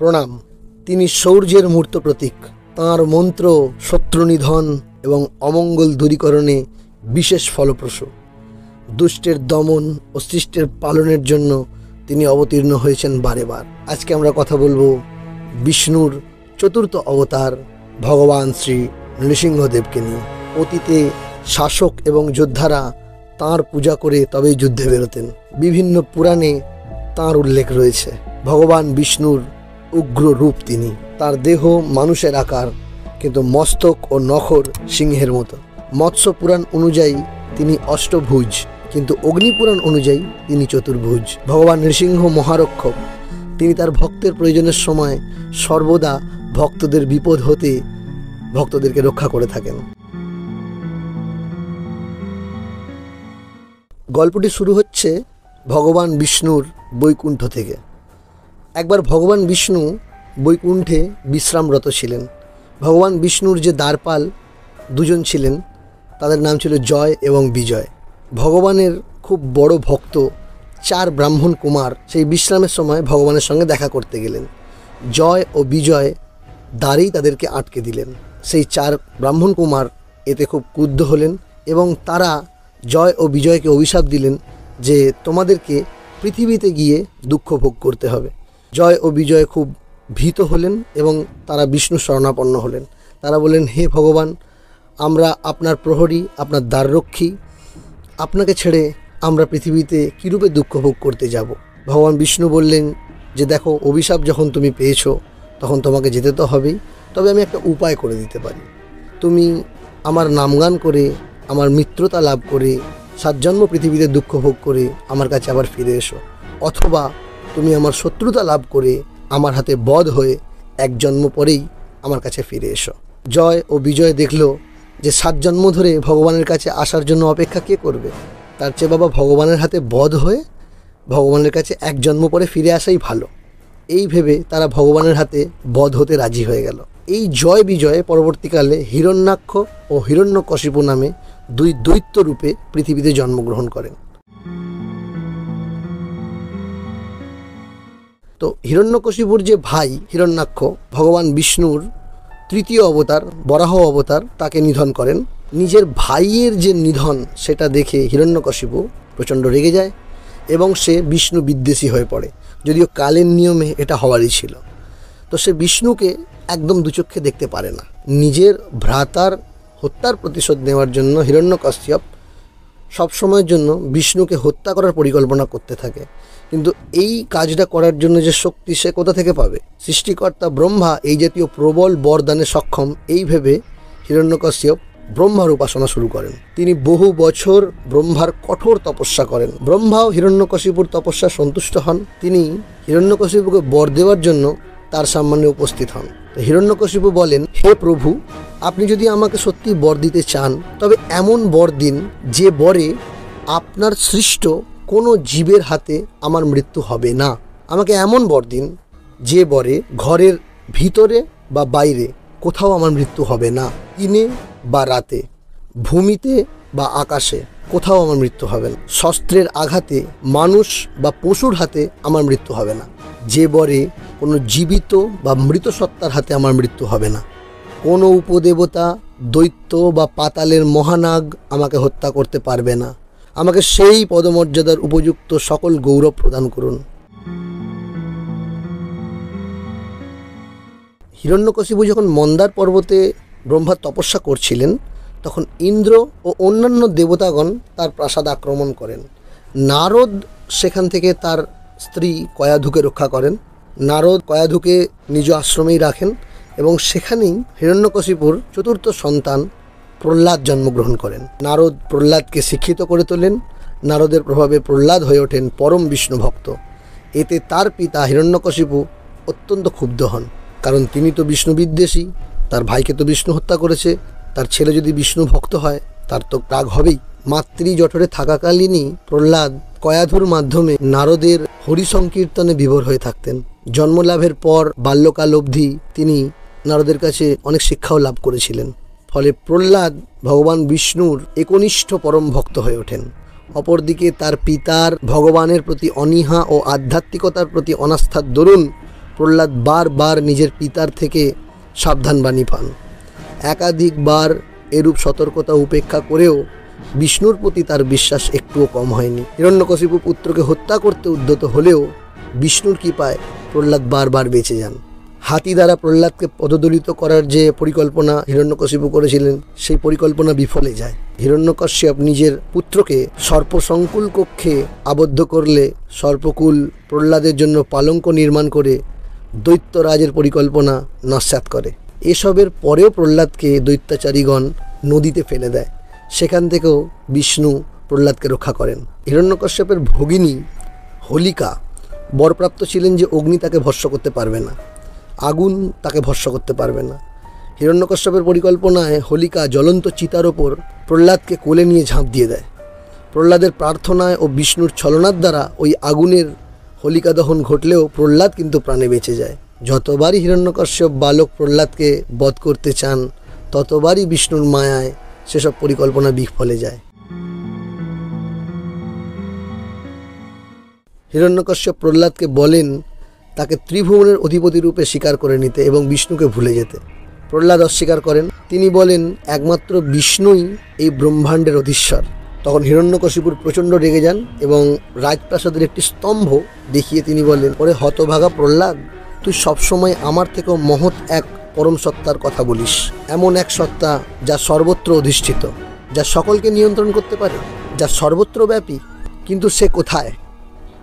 প্রণাম। তিনি শৌর্যের মূর্ত প্রতীক। তাঁর মন্ত্র শত্রু নিধন এবং অমঙ্গল দূরীকরণে বিশেষ ফলপ্রসূ। দুষ্টের দমন ও সৃষ্টের পালনের জন্য তিনি অবতীর্ণ হয়েছেন বারে বার। আজকে আমরা কথা বলবো বিষ্ণুর চতুর্থ অবতার ভগবান শ্রী নৃসিংহদেবকে নিয়ে। অতীতে শাসক এবং যোদ্ধারা তাঁর পূজা করে তবেই যুদ্ধে বেরোতেন। বিভিন্ন পুরাণে তাঁর উল্লেখ রয়েছে। ভগবান বিষ্ণুর উগ্র রূপ তিনি। তার দেহ মানুষের আকার, কিন্তু মস্তক ও নখর সিংহের মতো। মৎস্য পুরাণ অনুযায়ী তিনি অষ্টভুজ, কিন্তু অগ্নিপুরাণ অনুযায়ী তিনি চতুর্ভুজ। ভগবান নৃসিংহ মহারক্ষক। তিনি তার ভক্তের প্রয়োজনের সময় সর্বদা ভক্তদের বিপদ হতে ভক্তদেরকে রক্ষা করে থাকেন। গল্পটি শুরু হচ্ছে ভগবান বিষ্ণুর বৈকুণ্ঠ থেকে। একবার ভগবান বিষ্ণু বৈকুণ্ঠে বিশ্রামরত ছিলেন। ভগবান বিষ্ণুর যে দ্বারপাল দুজন ছিলেন, তাদের নাম ছিল জয় এবং বিজয়। ভগবানের খুব বড় ভক্ত 4 ব্রাহ্মণ কুমার সেই বিশ্রামের সময় ভগবানের সঙ্গে দেখা করতে গেলেন। জয় ও বিজয় দ্বারেই তাদেরকে আটকে দিলেন। সেই 4 ব্রাহ্মণ কুমার এতে খুব ক্রুদ্ধ হলেন এবং তারা জয় ও বিজয়কে অভিশাপ দিলেন যে তোমাদেরকে পৃথিবীতে গিয়ে দুঃখ ভোগ করতে হবে। জয় ও বিজয় খুব ভীত হলেন এবং তারা বিষ্ণু শরণাপন্ন হলেন। তারা বললেন, হে ভগবান, আমরা আপনার প্রহরী, আপনার দ্বাররক্ষী, আপনাকে ছেড়ে আমরা পৃথিবীতে কীরূপে দুঃখ ভোগ করতে যাব। ভগবান বিষ্ণু বললেন যে দেখো, অভিশাপ যখন তুমি পেয়েছো তখন তোমাকে যেতে তো হবেই, তবে আমি একটা উপায় করে দিতে পারি। তুমি আমার নামগান করে, আমার মিত্রতা লাভ করে, 7 জন্ম পৃথিবীতে দুঃখ ভোগ করে আমার কাছে আবার ফিরে এসো, অথবা তুমি আমার শত্রুতা লাভ করে আমার হাতে বধ হয়ে 1 জন্ম পরেই আমার কাছে ফিরে এসো। জয় ও বিজয় দেখল যে 7 জন্ম ধরে ভগবানের কাছে আসার জন্য অপেক্ষা কে করবে, তার চেয়ে বাবা ভগবানের হাতে বধ হয়ে ভগবানের কাছে 1 জন্ম পরে ফিরে আসাই ভালো। এই ভেবে তারা ভগবানের হাতে বধ হতে রাজি হয়ে গেল। এই জয় বিজয় পরবর্তীকালে হিরণ্যাক্ষ ও হিরণ্যকশিপু নামে 2 দৈত্য রূপে পৃথিবীতে জন্মগ্রহণ করেন। তো হিরণ্যকশিপুর যে ভাই হিরণ্যাক্ষ, ভগবান বিষ্ণুর তৃতীয় অবতার বরাহ অবতার, তাকে নিধন করেন। নিজের ভাইয়ের যে নিধন সেটা দেখে হিরণ্যকশিপু প্রচণ্ড রেগে যায় এবং সে বিষ্ণু বিদ্বেষী হয়ে পড়ে, যদিও কালের নিয়মে এটা হওয়ারই ছিল। তো সে বিষ্ণুকে একদম দুচক্ষে দেখতে পারে না। নিজের ভ্রাতার হত্যার প্রতিশোধ নেওয়ার জন্য হিরণ্যকশ্যপ সবসময়ের জন্য বিষ্ণুকে হত্যা করার পরিকল্পনা করতে থাকে, কিন্তু এই কাজটা করার জন্য যে শক্তি সে কোথা থেকে পাবে? সৃষ্টিকর্তা ব্রহ্মা এই জাতীয় প্রবল বরদানে সক্ষম, এই ভেবে হিরণ্যকশ্যপ ব্রহ্মার উপাসনা শুরু করেন। তিনি বহু বছর ব্রহ্মার কঠোর তপস্যা করেন। ব্রহ্মাও হিরণ্যকশিপুর তপস্যা সন্তুষ্ট হন। তিনি হিরণ্যকশিপুকে বর দেওয়ার জন্য তার সামনে উপস্থিত হন। হিরণ্যকশিপু বলেন, হে প্রভু, আপনি যদি আমাকে সত্যি বর দিতে চান তবে এমন বর দিন যে বরে আপনার সৃষ্ট কোনো জীবের হাতে আমার মৃত্যু হবে না। আমাকে এমন বর দিন যে বরে ঘরের ভিতরে বা বাইরে কোথাও আমার মৃত্যু হবে না। দিনে বা রাতে, ভূমিতে বা আকাশে কোথাও আমার মৃত্যু হবে না। শস্ত্রের আঘাতে মানুষ বা পশুর হাতে আমার মৃত্যু হবে না। যে বরে কোনো জীবিত বা মৃত সত্তার হাতে আমার মৃত্যু হবে না। কোনো উপদেবতা, দৈত্য বা পাতালের মহানাগ আমাকে হত্যা করতে পারবে না। আমাকে সেই পদমর্যাদার উপযুক্ত সকল গৌরব প্রদান করুন। হিরণ্যকশিপু যখন মন্দার পর্বতে ব্রহ্মার তপস্যা করছিলেন, তখন ইন্দ্র ও অন্যান্য দেবতাগণ তার প্রাসাদ আক্রমণ করেন। নারদ সেখান থেকে তার স্ত্রী কয়াধুকে রক্ষা করেন। নারদ কয়াধুকে নিজ আশ্রমেই রাখেন এবং সেখানেই হিরণ্যকশিপুর চতুর্থ সন্তান প্রহ্লাদ জন্মগ্রহণ করেন। নারদ প্রহ্লাদকে শিক্ষিত করে তোলেন। নারদের প্রভাবে প্রহ্লাদ হয়ে ওঠেন পরম বিষ্ণু ভক্ত। এতে তার পিতা হিরণ্যকশিপু অত্যন্ত ক্ষুব্ধ হন, কারণ তিনি তো বিষ্ণু বিদ্বেষী, তার ভাইকে তো বিষ্ণু হত্যা করেছে, তার ছেলে যদি বিষ্ণু ভক্ত হয় তার তো রাগ হবেই। মাতৃ জঠরে থাকাকালীনই প্রহ্লাদ কয়াধুর মাধ্যমে নারদের হরিসংকীর্তনে বিভোর হয়ে থাকতেন। জন্মলাভের পর বাল্যকাল অবধি তিনি নারদের কাছে অনেক শিক্ষাও লাভ করেছিলেন। ফলে প্রহ্লাদ ভগবান বিষ্ণুর একনিষ্ঠ পরম ভক্ত হয়ে ওঠেন। অপরদিকে তার পিতার ভগবানের প্রতি অনীহা ও আধ্যাত্মিকতার প্রতি অনাস্থার দরুন প্রহ্লাদ বারবার নিজের পিতার থেকে সাবধানবাণী পান। একাধিকবার এরূপ সতর্কতা উপেক্ষা করেও বিষ্ণুর প্রতি তার বিশ্বাস একটুও কম হয়নি। হিরণ্যকশিপু পুত্রকে হত্যা করতে উদ্যত হলেও বিষ্ণুর কৃপায় প্রহ্লাদ বারবার বেঁচে যান। হাতি দ্বারা প্রহ্লাদকে পদদলিত করার যে পরিকল্পনা হিরণ্যকশিপু করেছিলেন, সেই পরিকল্পনা বিফলে যায়। হিরণ্যকশ্যপ নিজের পুত্রকে সর্পসংকুল কক্ষে আবদ্ধ করলে সর্পকুল প্রহ্লাদের জন্য পালঙ্ক নির্মাণ করে দৈত্যরাজের পরিকল্পনা নস্যাৎ করে। এসবের পরেও প্রহ্লাদকে দৈত্যাচারীগণ নদীতে ফেলে দেয়। সেখান থেকেও বিষ্ণু প্রহ্লাদকে রক্ষা করেন। হিরণ্যকশ্যপের ভগিনী হোলিকা বরপ্রাপ্ত ছিলেন যে অগ্নি তাকে ভস্ম করতে পারবে না, আগুন তাকে ভস্ম করতে পারবে না। হিরণ্যকশ্যপের পরিকল্পনায় হোলিকা জ্বলন্ত চিতার ওপর প্রহ্লাদকে কোলে নিয়ে ঝাঁপ দিয়ে দেয়। প্রহ্লাদের প্রার্থনায় ও বিষ্ণুর ছলনার দ্বারা ওই আগুনের হোলিকা দহন ঘটলেও প্রহ্লাদ কিন্তু প্রাণে বেঁচে যায়। যতবারই হিরণ্যকশ্যপ বালক প্রহ্লাদকে বধ করতে চান, ততবারই বিষ্ণুর মায়ায় সেসব পরিকল্পনা বিফলে যায়। হিরণ্যকশ্যপ প্রহ্লাদকে বলেন তাকে ত্রিভুবনের অধিপতি রূপে স্বীকার করে নিতে এবং বিষ্ণুকে ভুলে যেতে। প্রহ্লাদ অস্বীকার করেন। তিনি বলেন একমাত্র বিষ্ণুই এই ব্রহ্মাণ্ডের অধীশ্বর। তখন হিরণ্যকশিপুর প্রচণ্ড রেগে যান এবং রাজপ্রাসাদের একটি স্তম্ভ দেখিয়ে তিনি বলেন, ওরে হতভাগা প্রহ্লাদ, তুই সবসময় আমার থেকেও মহৎ এক পরম সত্তার কথা বলিস, এমন এক সত্তা যা সর্বত্র অধিষ্ঠিত, যা সকলকে নিয়ন্ত্রণ করতে পারে, যা সর্বত্রব্যাপী। কিন্তু সে কোথায়?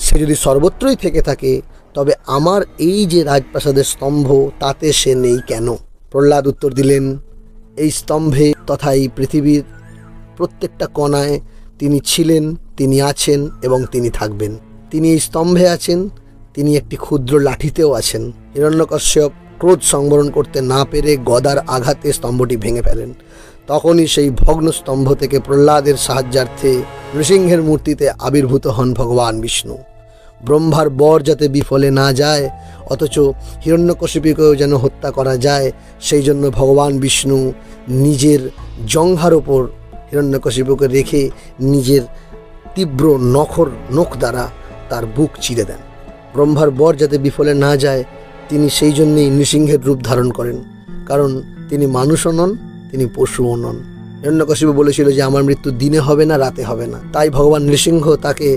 সে যদি সর্বত্রই থেকে থাকে, তবে আমার এই যে রাজপ্রাসাদের স্তম্ভ, তাতে সে নেই কেন? প্রহ্লাদ উত্তর দিলেন, এই স্তম্ভে তথা এই পৃথিবীর প্রত্যেকটা কণায় তিনি ছিলেন, তিনি আছেন এবং তিনি থাকবেন। তিনি এই স্তম্ভে আছেন, তিনি একটি ক্ষুদ্র লাঠিতেও আছেন। হিরণ্যকশ্যপ ক্রোধ সংবরণ করতে না পেরে গদার আঘাতে স্তম্ভটি ভেঙে ফেলেন। তখনই সেই ভগ্ন স্তম্ভ থেকে প্রহ্লাদের সাহায্যার্থে নৃসিংহের মূর্তিতে আবির্ভূত হন ভগবান বিষ্ণু। ব্রহ্মার বর যাতে বিফলে না যায়, অথচ হিরণ্যকশিপুকেও যেন হত্যা করা যায়, সেই জন্য ভগবান বিষ্ণু নিজের জঙ্ঘার ওপর হিরণ্যকশিপুকে রেখে নিজের তীব্র নখ দ্বারা তার বুক চিরে দেন। ব্রহ্মার বর যাতে বিফলে না যায়, তিনি সেই জন্যেই নৃসিংহের রূপ ধারণ করেন, কারণ তিনি মানুষও নন, তিনি পশুও নন। হিরণ্যকশিপু বলেছিল যে আমার মৃত্যু দিনে হবে না, রাতে হবে না। তাই ভগবান নৃসিংহ তাকে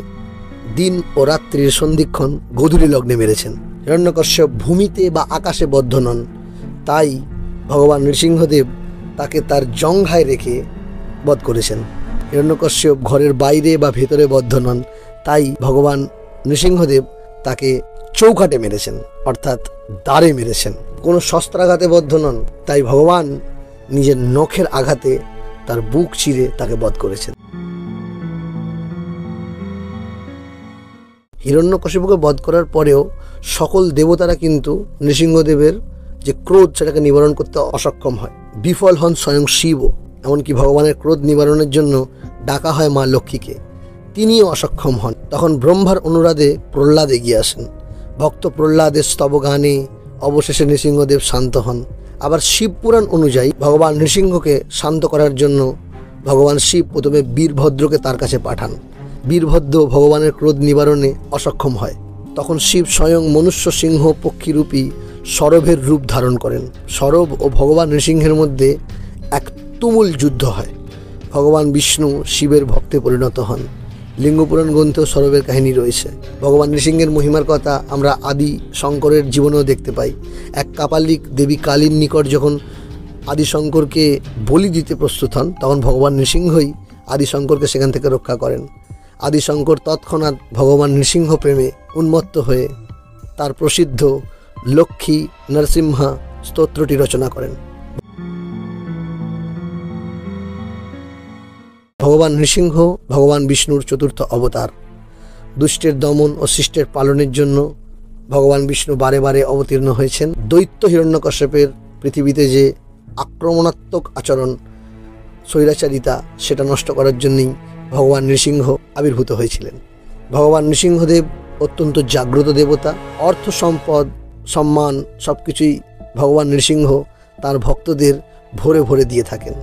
দিন ও রাত্রির সন্ধিক্ষণ গোধূলি লগ্নে মেরেছেন। হিরণ্যকশ্যপ ভূমিতে বা আকাশে বদ্ধ নন, তাই ভগবান নৃসিংহদেব তাকে তার জঙ্ঘায় রেখে বধ করেছেন। হিরণ্যকশ্যপ ঘরের বাইরে বা ভেতরে বদ্ধ নন, তাই ভগবান নৃসিংহদেব তাকে চৌকাটে মেরেছেন, অর্থাৎ দ্বারে মেরেছেন। কোনো শস্ত্রাঘাতে বদ্ধ নন, তাই ভগবান নিজের নখের আঘাতে তার বুক চিরে তাকে বধ করেছেন। হিরণ্যকশিপুকে বধ করার পরেও সকল দেবতারা কিন্তু নৃসিংহদেবের যে ক্রোধ, সেটাকে নিবারণ করতে অসক্ষম হয়। বিফল হন স্বয়ং শিবও। এমনকি ভগবানের ক্রোধ নিবারণের জন্য ডাকা হয় মা লক্ষ্মীকে, তিনিও অসক্ষম হন। তখন ব্রহ্মার অনুরাধে প্রহ্লাদ এগিয়ে আসেন। ভক্ত প্রহ্লাদের স্তবগানে অবশেষে নৃসিংহদেব শান্ত হন। আবার শিবপুরাণ অনুযায়ী ভগবান নৃসিংহকে শান্ত করার জন্য ভগবান শিব প্রথমে বীরভদ্রকে তার কাছে পাঠান। বীরভদ্র ভগবানের ক্রোধ নিবারণে অসক্ষম হয়। তখন শিব স্বয়ং মনুষ্য সিংহ পক্ষীরূপী সরভের রূপ ধারণ করেন। সরভ ও ভগবান নৃসিংহের মধ্যে এক তুমুল যুদ্ধ হয়। ভগবান বিষ্ণু শিবের ভক্তে পরিণত হন। লিঙ্গপুরাণ গ্রন্থেও সরভের কাহিনী রয়েছে। ভগবান নৃসিংহের মহিমার কথা আমরা আদি শঙ্করের জীবনেও দেখতে পাই। এক কাপালিক দেবী কালীর নিকট যখন আদি শঙ্করকে বলি দিতে প্রস্তুত হন, তখন ভগবান নৃসিংহই আদি শঙ্করকে সেখান থেকে রক্ষা করেন। আদি শঙ্কর তৎক্ষণাৎ ভগবান নৃসিংহ প্রেমে উন্মত্ত হয়ে তার প্রসিদ্ধ লক্ষ্মী নরসিংহা স্তোত্রটি রচনা করেন। ভগবান নৃসিংহ ভগবান বিষ্ণুর চতুর্থ অবতার। দুষ্টের দমন ও শিষ্টের পালনের জন্য ভগবান বিষ্ণু বারে বারে অবতীর্ণ হয়েছেন। দৈত্য হিরণ্যকশ্যপের পৃথিবীতে যে আক্রমণাত্মক আচরণ, স্বৈরাচারিতা, সেটা নষ্ট করার জন্যই ভগবান নৃসিংহ আবির্ভূত হয়েছিলেন। ভগবান নৃসিংহদেব অত্যন্ত জাগ্রত দেবতা। অর্থ, সম্পদ, সম্মান সব কিছুই ভগবান নৃসিংহ তার ভক্তদের ভরে ভরে দিয়ে থাকেন,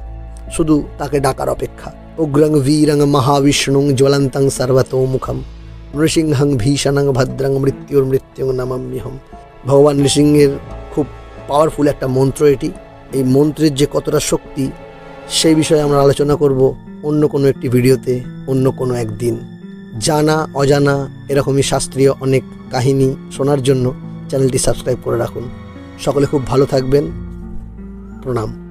শুধু তাকে ডাকার অপেক্ষা। উগ্রং বীরং মহাবিষ্ণুং জ্বলন্তং সর্বতোমুখম নৃসিংহং ভীষণং ভদ্রং মৃত্যুর্মৃত্যুং নমাম্যহম। ভগবান নৃসিংহের খুব পাওয়ারফুল একটা মন্ত্র এটি। এই মন্ত্রের যে কতটা শক্তি সেই বিষয়ে আমরা আলোচনা করব অন্য কোনো একটি ভিডিওতে, অন্য কোনো একদিন। জানা অজানা এরকমই শাস্ত্রীয় অনেক কাহিনী শোনার জন্য চ্যানেলটি সাবস্ক্রাইব করে রাখুন। সকলে খুব ভালো থাকবেন। প্রণাম।